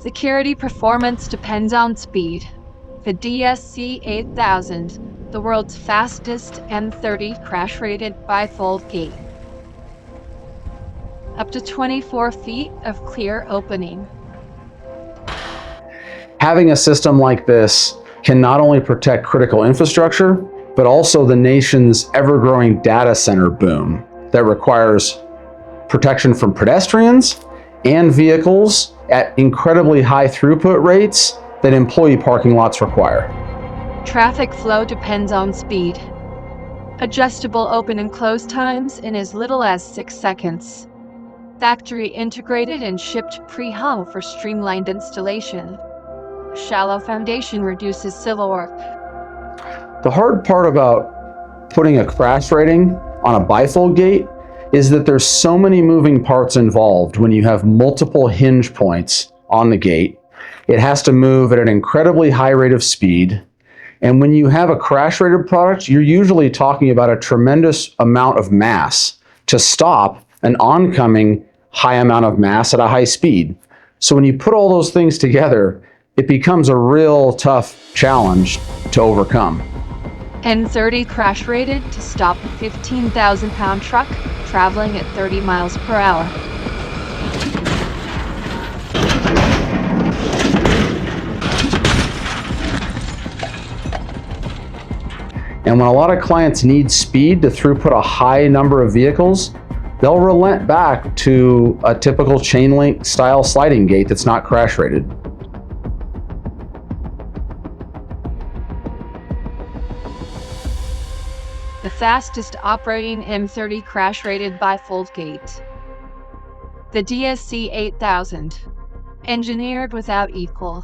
Security performance depends on speed. The DSC8000, the world's fastest M30 crash-rated bifold gate. Up to 24 feet of clear opening. Having a system like this can not only protect critical infrastructure, but also the nation's ever-growing data center boom that requires protection from pedestrians and vehicles at incredibly high throughput rates that employee parking lots require. Traffic flow depends on speed. Adjustable open and close times in as little as 6 seconds. Factory integrated and shipped pre-hung for streamlined installation. Shallow foundation reduces civil work. The hard part about putting a crash rating on a bifold gate is that there's so many moving parts involved when you have multiple hinge points on the gate. It has to move at an incredibly high rate of speed. And when you have a crash-rated product, you're usually talking about a tremendous amount of mass to stop an oncoming high amount of mass at a high speed. So when you put all those things together, it becomes a real tough challenge to overcome. M30 crash-rated to stop a 15,000-pound truck traveling at 30 miles per hour. And when a lot of clients need speed to throughput a high number of vehicles, they'll relent back to a typical chain link style sliding gate that's not crash rated. The fastest operating M30 crash-rated bifold gate. The DSC8000, engineered without equal.